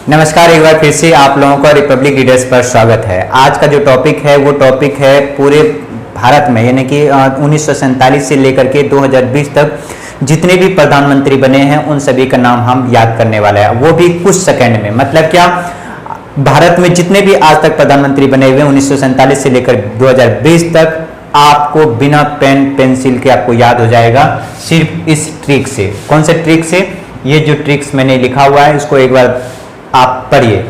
नमस्कार, एक बार फिर से आप लोगों का रिपब्लिक लीडर्स पर स्वागत है। आज का जो टॉपिक है वो टॉपिक है पूरे भारत में, यानी कि 1947 से लेकर के 2020 तक जितने भी प्रधानमंत्री बने हैं उन सभी का नाम हम याद करने वाले हैं, वो भी कुछ सेकंड में। मतलब क्या, भारत में जितने भी आज तक प्रधानमंत्री बने हुए 1947 से लेकर 2020 तक आपको बिना पेन पेंसिल के आपको याद हो जाएगा, सिर्फ इस ट्रिक से। कौन से ट्रिक से? ये जो ट्रिक्स मैंने लिखा हुआ है इसको एक बार आप पढ़िए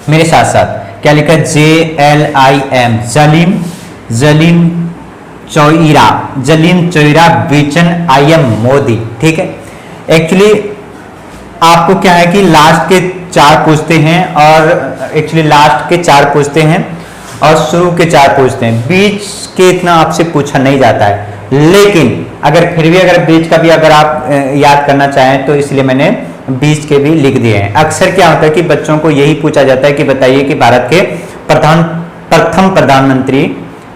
मेरे साथ साथ। क्या लिखा है? JLIM, जलीम, जलीम चौईरा, जलीम चौईरा विचन IM मोदी। ठीक है, एक्चुअली आपको क्या है कि लास्ट के 4 पूछते हैं, और एक्चुअली लास्ट के 4 पूछते हैं और शुरू के 4 पूछते हैं, बीच के इतना आपसे पूछा नहीं जाता है। लेकिन अगर फिर भी अगर बीच का भी अगर आप याद करना चाहें तो इसलिए मैंने बीच के भी लिख दिए हैं। अक्सर क्या होता है कि बच्चों को यही पूछा जाता है कि बताइए कि भारत के प्रथम प्रधानमंत्री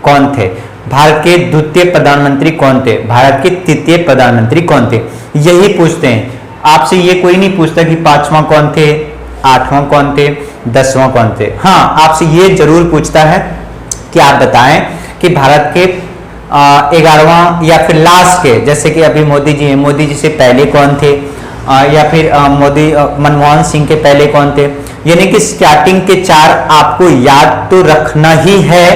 कौन थे, भारत के द्वितीय प्रधानमंत्री कौन थे, भारत के तृतीय प्रधानमंत्री कौन थे, यही पूछते हैं आपसे। ये कोई नहीं पूछता कि 5वां कौन थे, 8वां कौन थे, 10वां कौन थे। हाँ, आपसे ये जरूर पूछता है कि आप बताएं कि भारत के 11वां या फिर लास्ट के, जैसे कि अभी मोदी जी हैं, मोदी जी से पहले कौन थे, या फिर मनमोहन सिंह के पहले कौन थे। यानी कि स्टार्टिंग के 4 आपको याद तो रखना ही है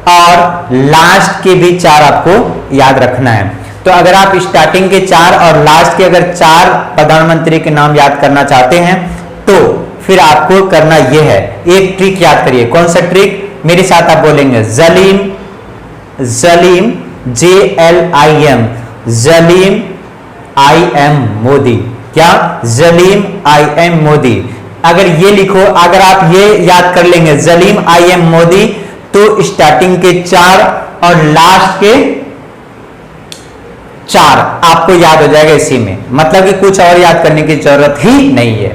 और लास्ट के भी 4 आपको याद रखना है। तो अगर आप स्टार्टिंग के 4 और लास्ट के अगर 4 प्रधानमंत्री के नाम याद करना चाहते हैं तो फिर आपको करना यह है, एक ट्रिक याद करिए। कौन सा ट्रिक? मेरे साथ आप बोलेंगे, जलीम, जलीम JLIM, जलीम IM मोदी। क्या? जलीम IM मोदी। अगर ये लिखो, अगर आप ये याद कर लेंगे जलीम IM मोदी, तो स्टार्टिंग के 4 और लास्ट के 4 आपको याद हो जाएगा इसी में। मतलब कि कुछ और याद करने की जरूरत ही नहीं है।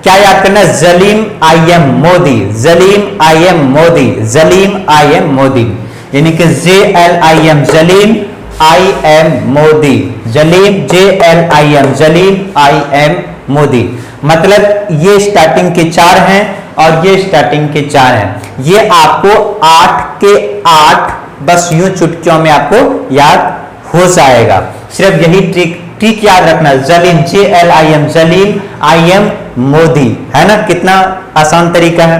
क्या याद करना है? जलीम IM मोदी, जलीम IM मोदी, जलीम IM मोदी। यानी कि JLIM, जलीम IM मोदी, जलीम JLIM, जलीम IM मोदी। मतलब ये स्टार्टिंग के 4 हैं और ये स्टार्टिंग के 4 हैं। ये आपको 8 के 8 बस यूं चुटकियों में आपको याद हो जाएगा। सिर्फ यही ट्रिक याद रखना, जलीम JLIM, जलीम IM मोदी, है ना। कितना आसान तरीका है।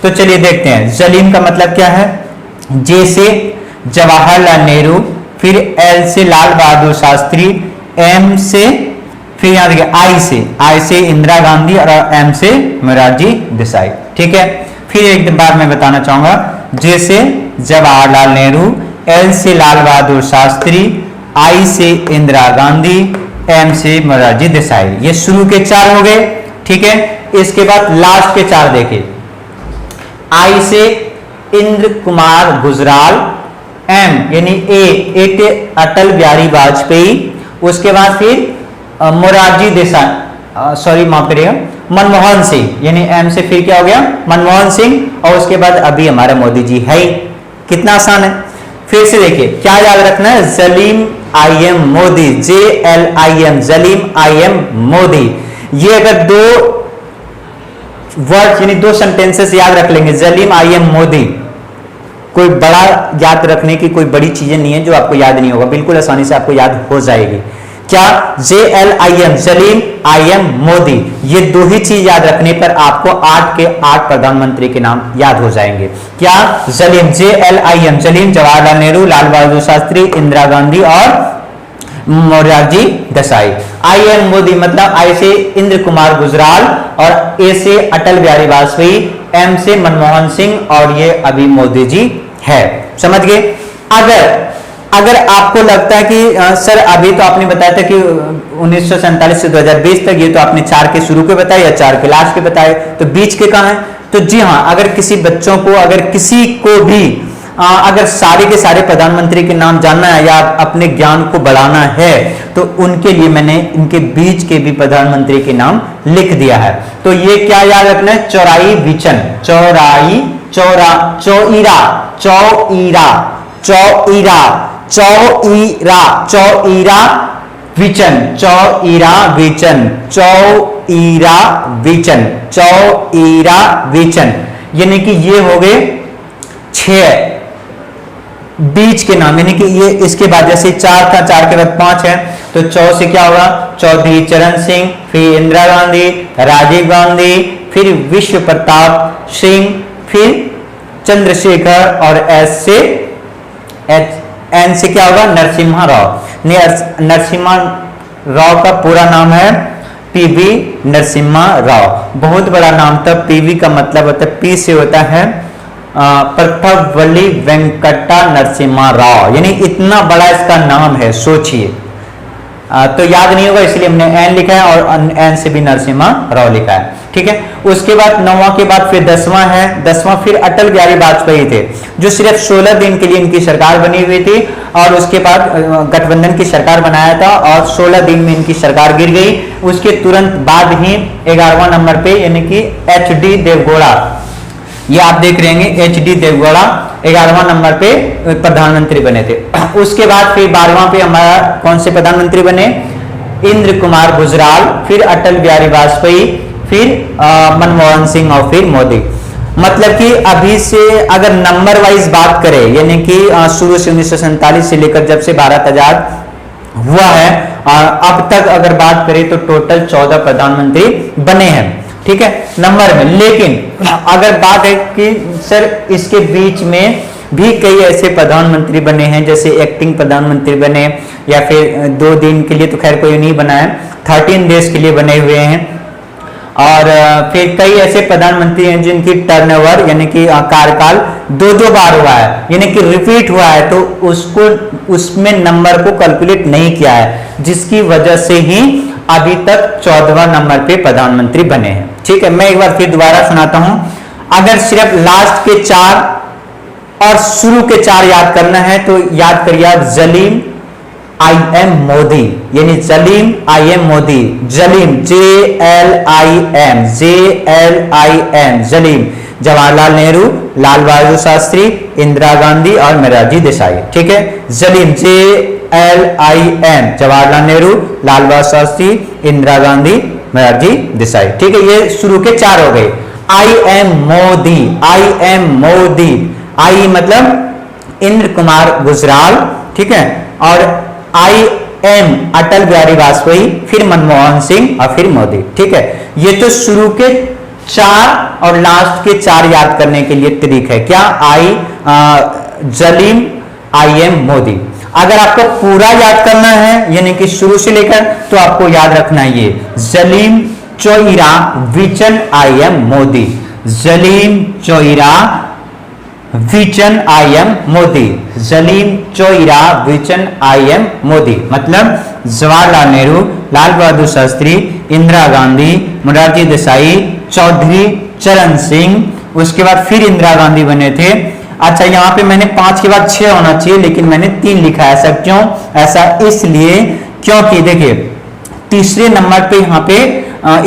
तो चलिए देखते हैं, जलीम का मतलब क्या है। J से जवाहरलाल नेहरू, फिर L से लाल बहादुर शास्त्री, M से फिर यहां देखिए I से इंदिरा गांधी और M से मोरारजी देसाई। ठीक है, फिर एक बार मैं बताना चाहूंगा, J से जवाहरलाल नेहरू, L से लाल बहादुर शास्त्री, I से इंदिरा गांधी, M से मोरारजी देसाई। ये शुरू के 4 हो गए। ठीक है, इसके बाद लास्ट के 4 देखिए, I से इंद्र कुमार गुजराल, M यानी A के अटल बिहारी वाजपेयी, उसके बाद फिर मोरारजी देसाई, सॉरी माफ करिएगा, मनमोहन सिंह, यानी M से फिर क्या हो गया? मनमोहन सिंह, और उसके बाद अभी हमारे मोदी जी है ही। कितना आसान है। फिर से देखिए, क्या याद रखना है? जलीम IM मोदी, JLIM, जलीम IM मोदी। ये अगर 2 वर्ड यानी 2 सेंटेंसेस याद रख लेंगे, जलीम IM मोदी, कोई बड़ा याद रखने की कोई बड़ी चीजें नहीं है जो आपको याद नहीं होगा, बिल्कुल आसानी से आपको याद हो जाएगी। क्या? JLIM, जलीम IM मोदी। ये 2 ही चीज याद रखने पर आपको 8 के 8 प्रधानमंत्री के नाम याद हो जाएंगे। क्या? जलीम JLIM, जलीम जवाहरलाल नेहरू, लाल बहादुर शास्त्री, इंदिरा गांधी और मोरारजी देसाई। IM मोदी मतलब I से इंद्र कुमार गुजराल, और A से अटल बिहारी वाजपेयी, M से मनमोहन सिंह, और ये अभी मोदी जी है। समझ गए? अगर आपको लगता है कि सर अभी तो आपने बताया था कि 1947 से 2020 तक, ये तो आपने 4 के शुरू के बताए या 4 के लास्ट के बताए, तो बीच के कहां है? तो जी हाँ, अगर किसी बच्चों को, अगर किसी को भी अगर सारे के सारे प्रधानमंत्री के नाम जानना है या अपने ज्ञान को बढ़ाना है तो उनके लिए मैंने इनके बीच के भी प्रधानमंत्री के नाम लिख दिया है। तो ये क्या याद रखना है? चौराई विचन, चौराई, चौईरा, चौईरा, चौईरा, चौईरा, चौईरा विचन, चौईरा विचन, चौ ईरा विचन, चौईरा विचन, यानी कि ये हो गए 6 बीच के नाम, यानी कि ये इसके बाद जैसे 4 था, 4 के बाद 5 है, तो 4 से क्या होगा, चौधरी चरण सिंह, फिर इंदिरा गांधी, राजीव गांधी, फिर विश्व प्रताप सिंह, फिर चंद्रशेखर, और एन से क्या होगा, नरसिम्हा राव। नरसिम्हा राव का पूरा नाम है पीवी नरसिम्हा राव। बहुत बड़ा नाम था। पीवी का मतलब होता है, पी से होता है प्रथमवल्ली वेंकटा नरसिम्हा राव, यानी इतना बड़ा इसका नाम है, सोचिए। तो याद नहीं होगा इसलिए हमने एन लिखा है, और एन से भी नरसिम्हा राव लिखा है, ठीक है। उसके बाद 9वां के बाद फिर 10वां है। 10वां फिर अटल बिहारी वाजपेयी थे, जो सिर्फ 16 दिन के लिए इनकी सरकार बनी हुई थी, और उसके बाद गठबंधन की सरकार बनाया था, और 16 दिन में इनकी सरकार गिर गई। उसके तुरंत बाद ही 11वां नंबर पे, यानी कि एच.डी. देवगौड़ा, ये आप देख रहे हैं, एच.डी. देवगौड़ा 11वां नंबर पे प्रधानमंत्री बने थे। उसके बाद फिर 12वां पे हमारा कौन से प्रधानमंत्री बने, इंद्र कुमार गुजराल, फिर अटल बिहारी वाजपेयी, फिर मनमोहन सिंह, और फिर मोदी। मतलब कि अभी से अगर नंबर वाइज बात करें, यानी कि शुरू से 1947 से लेकर जब से भारत आजाद हुआ है, अब तक अगर बात करें तो टोटल 14 प्रधानमंत्री बने हैं, ठीक है, नंबर में। लेकिन अगर बात है कि सर इसके बीच में भी कई ऐसे प्रधानमंत्री बने हैं, जैसे एक्टिंग प्रधानमंत्री बने, या फिर 2 दिन के लिए तो खैर कोई नहीं बना है, 13 डेज के लिए बने हुए हैं, और फिर कई ऐसे प्रधानमंत्री हैं जिनकी टर्नओवर यानी कि कार्यकाल 2-2 बार हुआ है, यानी कि रिपीट हुआ है, तो उसको उसमें नंबर को कैलकुलेट नहीं किया है, जिसकी वजह से ही अभी तक 14वां नंबर पे प्रधानमंत्री बने हैं, ठीक है। मैं एक बार फिर दोबारा सुनाता हूं। अगर सिर्फ लास्ट के 4 और शुरू के 4 याद करना है तो याद करिए आप, जलीम आई एम मोदी, यानी जलीम आई एम मोदी, जलीम JLIM, जलीम, जवाहरलाल नेहरू, लाल बहादुर शास्त्री, इंदिरा गांधी और मोरारजी देसाई, ठीक है। जलीम JLIM, जवाहरलाल नेहरू, लाल बहादुर शास्त्री, इंदिरा गांधी, मोरारजी देसाई, ठीक है। ये शुरू के 4 हो गए। I M Modi, I M Modi, I मतलब इंद्र कुमार गुजराल, ठीक है, और आई एम अटल बिहारी वाजपेयी, फिर मनमोहन सिंह और फिर मोदी, ठीक है। ये तो शुरू के 4 और लास्ट के 4 याद करने के लिए तरीक है, क्या, जलीम आई एम मोदी। अगर आपको पूरा याद करना है, यानी कि शुरू से लेकर, तो आपको याद रखना है ये जलीम चौईरा विचन आई एम मोदी, जलीम चौईरा विचन आई एम मोदी, जलीम चौईरा विचन आई एम मोदी, मतलब जवाहरलाल नेहरू, लाल बहादुर शास्त्री, इंदिरा गांधी, मोरारजी देसाई, चौधरी चरण सिंह, उसके बाद फिर इंदिरा गांधी बने थे। अच्छा, यहाँ पे मैंने 5 के बाद 6 होना चाहिए, लेकिन मैंने 3 लिखा है। ऐसा क्यों? ऐसा इसलिए क्योंकि देखिए तीसरे नंबर पे यहाँ पे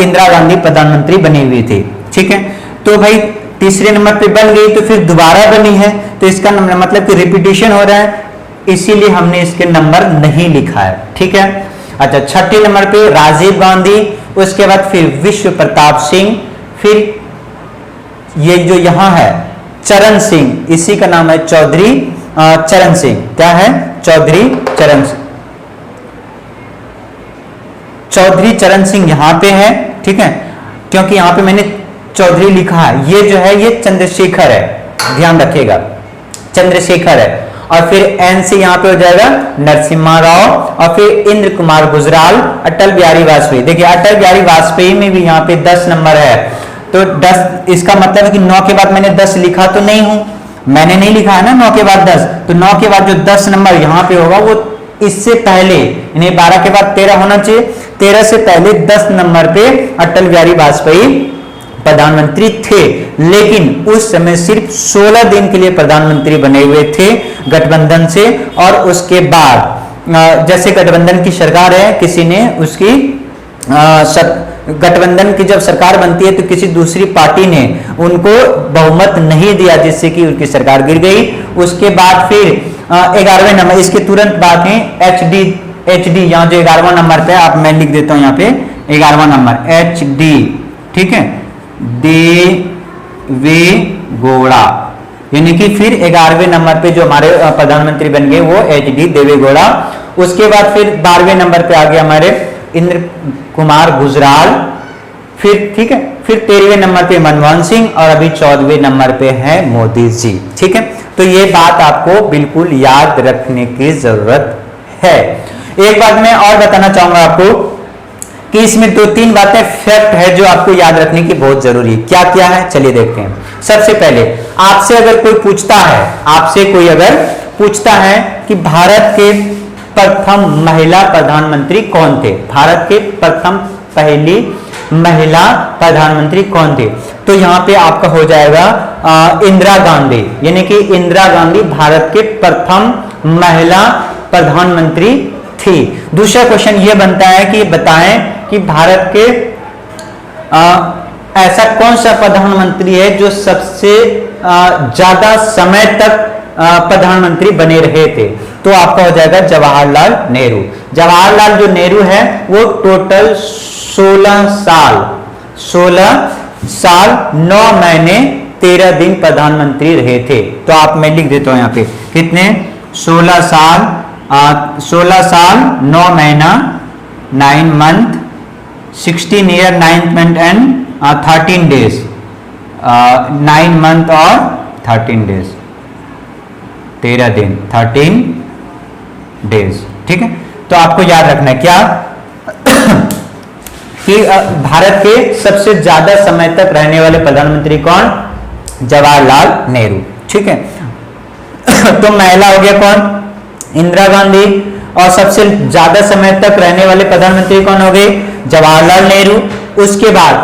इंदिरा गांधी प्रधानमंत्री बनी हुई थी, ठीक है। तो भाई तीसरे नंबर पे बन गई तो फिर दोबारा बनी है, तो इसका मतलब कि रिपीटिशन हो रहा है, इसीलिए हमने इसके नंबर नहीं लिखा है, ठीक है। अच्छा, छठे नंबर पे राजीव गांधी, उसके बाद फिर विश्व प्रताप सिंह, फिर ये जो यहाँ है चरण सिंह, इसी का नाम है चौधरी चरण सिंह। क्या है? चौधरी चरण सिंह। चौधरी चरण सिंह यहां पे है, ठीक है, क्योंकि यहां पे मैंने चौधरी लिखा है। ये जो है ये चंद्रशेखर है, ध्यान रखिएगा, चंद्रशेखर है। और फिर एन से यहां पे हो जाएगा नरसिम्हा राव, और फिर इंद्र कुमार गुजराल, अटल बिहारी वाजपेयी। देखिए अटल बिहारी वाजपेयी में भी यहाँ पे 10 नंबर है, तो 10 इसका मतलब है कि 9 के बाद मैंने 10 लिखा तो नहीं हूं, मैंने नहीं लिखा है ना 9 के बाद 10, तो 9 के बाद जो 10 नंबर यहाँ पे होगा वो इससे पहले, यानी 12 के बाद 13 होना चाहिए, 13 से पहले 10 नंबर पे अटल बिहारी वाजपेयी प्रधानमंत्री थे। लेकिन उस समय सिर्फ 16 दिन के लिए प्रधानमंत्री बने हुए थे गठबंधन से, और उसके बाद जैसे गठबंधन की सरकार है, किसी ने उसकी गठबंधन की जब सरकार बनती है तो किसी दूसरी पार्टी ने उनको बहुमत नहीं दिया, जिससे कि उनकी सरकार गिर गई। उसके बाद फिर 11वें नंबर, इसके तुरंत बाद में एच डी, यहाँ जो 11वां नंबर पे आप, मैं लिख देता हूं यहाँ पे 11वां नंबर HD, ठीक है, देवेगौड़ा, यानी कि फिर 11वें नंबर पे जो हमारे प्रधानमंत्री बन गए वो HD देवेगौड़ा। उसके बाद फिर 12वें नंबर पे आ गए हमारे इंद्र कुमार गुजराल, फिर ठीक है, फिर 13वें नंबर पे मनमोहन सिंह और अभी 14वें नंबर पे है मोदी जी, ठीक है। तो ये बात आपको बिल्कुल याद रखने की जरूरत है। एक बात मैं और बताना चाहूंगा आपको कि इसमें 2-3 बातें फैक्ट है जो आपको याद रखने की बहुत जरूरी है। क्या क्या है, चलिए देखते हैं। सबसे पहले आपसे अगर कोई पूछता है, आपसे कोई अगर पूछता है कि भारत के प्रथम महिला प्रधानमंत्री कौन थे, भारत के प्रथम पहली महिला प्रधानमंत्री कौन थे, तो यहां पे आपका हो जाएगा इंदिरा गांधी, यानी कि इंदिरा गांधी भारत के प्रथम महिला प्रधानमंत्री थी। दूसरा क्वेश्चन यह बनता है कि बताएं कि भारत के ऐसा कौन सा प्रधानमंत्री है जो सबसे ज्यादा समय तक प्रधानमंत्री बने रहे थे, तो आपका हो जाएगा जवाहरलाल नेहरू। जवाहरलाल जो नेहरू है वो टोटल 16 साल 9 महीने 13 दिन प्रधानमंत्री रहे थे। तो आप मैं लिख देता हूं यहाँ पे कितने, 16 साल 9 महीना 9 month 16 year 9 month and 13 days, 9 month और 13 डेज, 13 दिन 13 डेज, ठीक है। तो आपको याद रखना है क्या कि भारत के सबसे ज्यादा समय तक रहने वाले प्रधानमंत्री कौन, जवाहरलाल नेहरू, ठीक है। तो महिला हो गया कौन, इंदिरा गांधी, और सबसे ज्यादा समय तक रहने वाले प्रधानमंत्री कौन हो गए, जवाहरलाल नेहरू। उसके बाद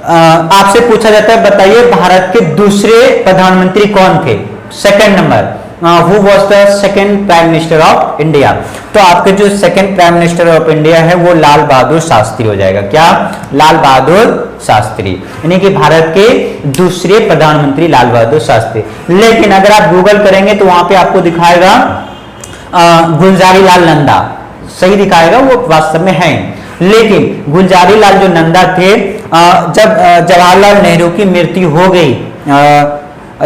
आपसे पूछा जाता है बताइए भारत के दूसरे प्रधानमंत्री कौन थे, second number, who was the second prime minister of India, तो आपके जो second prime minister of India है वो लाल बहादुर शास्त्री हो जाएगा। क्या, लाल बहादुर शास्त्री, यानी कि भारत के दूसरे प्रधानमंत्री लाल बहादुर शास्त्री। लेकिन अगर आप गूगल करेंगे तो वहां पे आपको दिखाएगा गुलजारी लाल नंदा, सही दिखाएगा, वो वास्तव में है। लेकिन गुलजारी लाल जो नंदा थे, जब जवाहरलाल नेहरू की मृत्यु हो गई,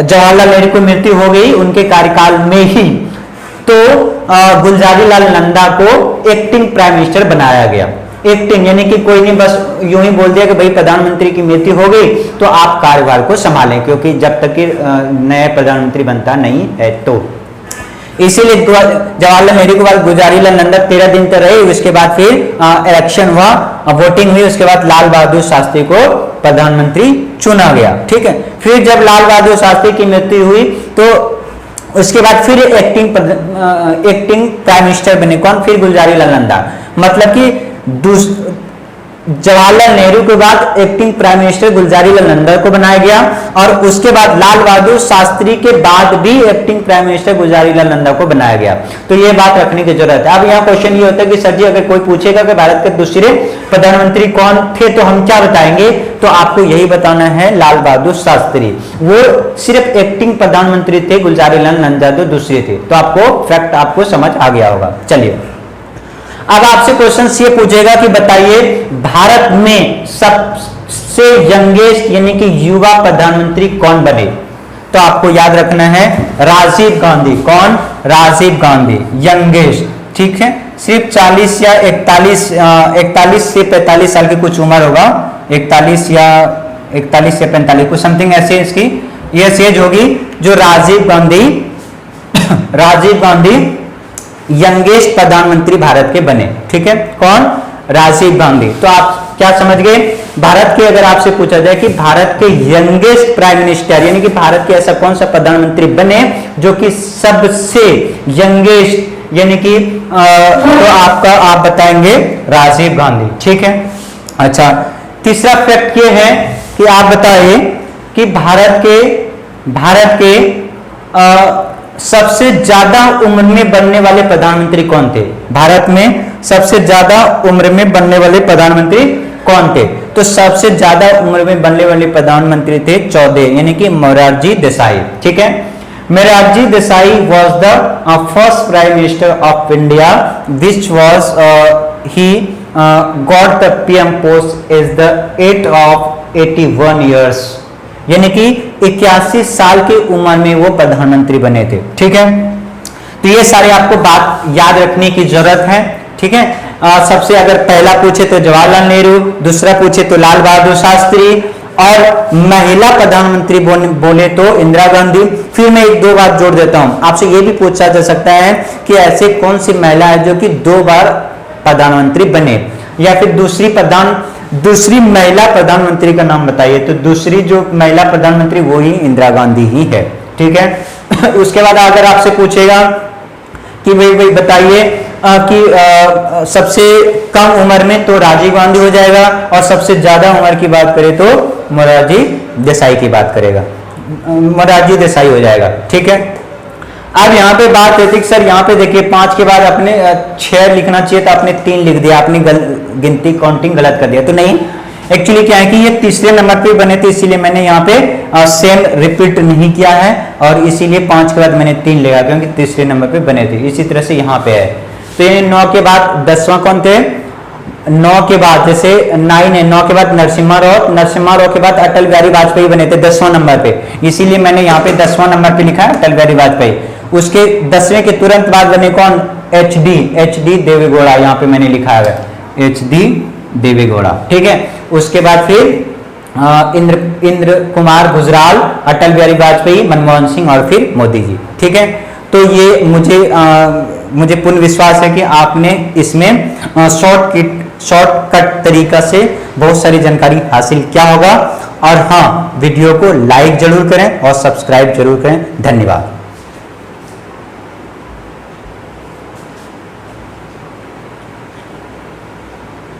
जवाहरलाल नेहरू की मृत्यु हो गई उनके कार्यकाल में ही, तो गुलजारी लाल नंदा को एक्टिंग प्राइम मिनिस्टर बनाया गया। एक्टिंग यानी कि कोई नहीं बस यूं ही बोल दिया कि भाई प्रधानमंत्री की मृत्यु हो गई तो आप कार्यभार को संभालें, क्योंकि जब तक कि नया प्रधानमंत्री बनता नहीं है। तो इसीलिए जवाहरलाल नेहरू के बाद गुलजारी लाल नंदा 13 दिन तक रहे। उसके बाद फिर इलेक्शन हुआ, वोटिंग हुई, उसके बाद लाल बहादुर शास्त्री को प्रधानमंत्री चुना गया, ठीक है। फिर जब लाल बहादुर शास्त्री की मृत्यु हुई तो उसके बाद फिर एक्टिंग प्राइम मिनिस्टर बने कौन, फिर गुलजारी लाल नंदा। मतलब कि जवाहरलाल नेहरू के बाद acting prime minister Gulzari Lal Nanda को बनाया गया, और उसके बाद लाल बहादुर शास्त्री के बाद भी acting prime minister Gulzari Lal Nanda को बनाया गया। तो ये बात रखने की जरूरत है। अब यहाँ क्वेश्चन ये होता है कि सर जी अगर कोई पूछेगा कि भारत के दूसरे प्रधानमंत्री कौन थे तो हम क्या बताएंगे, तो आपको यही बताना है लाल बहादुर शास्त्री, वो सिर्फ एक्टिंग प्रधानमंत्री थे, गुलजारी लाल नंदा तो दूसरे थे। तो आपको फैक्ट आपको समझ आ गया होगा। चलिए अब आपसे क्वेश्चन ये पूछेगा कि बताइए भारत में सबसे यंगेस्ट यानी कि युवा प्रधानमंत्री कौन बने, तो आपको याद रखना है राजीव गांधी। कौन, राजीव गांधी यंगेस्ट, ठीक है। सिर्फ 40 या 41 से 45 साल की कुछ उम्र होगा, 41 या 45 कुछ समथिंग ऐसे इसकी ये एज होगी जो राजीव गांधी यंगेस्ट प्रधानमंत्री भारत के बने, ठीक है। कौन, राजीव गांधी। तो आप क्या समझ गए, भारत के अगर आपसे पूछा जाए कि भारत के यंगेस्ट प्राइम मिनिस्टर यानी कि भारत के ऐसा कौन सा प्रधानमंत्री बने जो कि सबसे यंगेस्ट यानी कि तो आप बताएंगे राजीव गांधी, ठीक है। अच्छा, तीसरा फैक्ट ये है कि आप बताइए कि भारत के सबसे ज्यादा उम्र में बनने वाले प्रधानमंत्री कौन थे, भारत में सबसे ज्यादा उम्र में बनने वाले प्रधानमंत्री कौन थे, तो सबसे ज्यादा उम्र में बनने वाले प्रधानमंत्री थे 14 यानी कि मोरारजी देसाई, ठीक है। Morarji Desai was the first prime minister of India which was he got the PM post is the age of 81 years, यानी कि 81 साल की उम्र में वो प्रधानमंत्री बने थे। ठीक है, तो ये सारे आपको बात याद रखने की जरूरत है। ठीक है, सबसे अगर पहला पूछे तो जवाहरलाल नेहरू, दूसरा पूछे तो लाल बहादुर शास्त्री, और महिला प्रधानमंत्री बोले तो इंदिरा गांधी। फिर मैं एक दो बात जोड़ देता हूं, आपसे ये भी पूछा जा सकता है कि ऐसे कौन सी महिला है जो कि 2 बार प्रधानमंत्री बने, या फिर दूसरी महिला प्रधानमंत्री का नाम बताइए, तो दूसरी जो महिला प्रधानमंत्री वो ही इंदिरा गांधी ही है। ठीक है, उसके बाद अगर आपसे पूछेगा कि भाई बताइए कि सबसे कम उम्र में, तो राजीव गांधी हो जाएगा, और सबसे ज्यादा उम्र की बात करें तो मोरारजी देसाई की बात करेगा, मोरारजी देसाई हो जाएगा। ठीक है, अब यहाँ पे बात है कि सर यहाँ पे देखिए 5 के बाद अपने 6 लिखना चाहिए, तो आपने 3 लिख दिया, आपने गिनती काउंटिंग गलत कर दिया। तो नहीं, एक्चुअली क्या है कि ये तीसरे नंबर पे बने थे, इसीलिए मैंने यहाँ पे सेम रिपीट नहीं किया है, और इसीलिए 5 के बाद मैंने 3 लिखा, क्योंकि तीसरे नंबर पे बने थे। इसी तरह से यहाँ पे है, तो ये 9 के बाद 10वां कौन थे, 9 के बाद जैसे 9 है, 9 के बाद नरसिम्हा राव के बाद अटल बिहारी वाजपेयी बने थे 10वां नंबर पे, इसीलिए मैंने यहाँ पे 10वां नंबर पे लिखा है अटल बिहारी वाजपेयी। उसके 10वें के तुरंत बाद बने कौन, एच डी देवेगौड़ा, यहाँ पे मैंने लिखा है HD देवेगौड़ा। ठीक है, उसके बाद फिर इंद्र कुमार गुजराल, अटल बिहारी वाजपेयी, मनमोहन सिंह, और फिर मोदी जी। ठीक है, तो ये मुझे पूर्ण विश्वास है कि आपने इसमें शॉर्टकट तरीका से बहुत सारी जानकारी हासिल किया होगा। और हाँ, वीडियो को लाइक जरूर करें और सब्सक्राइब जरूर करें। धन्यवाद।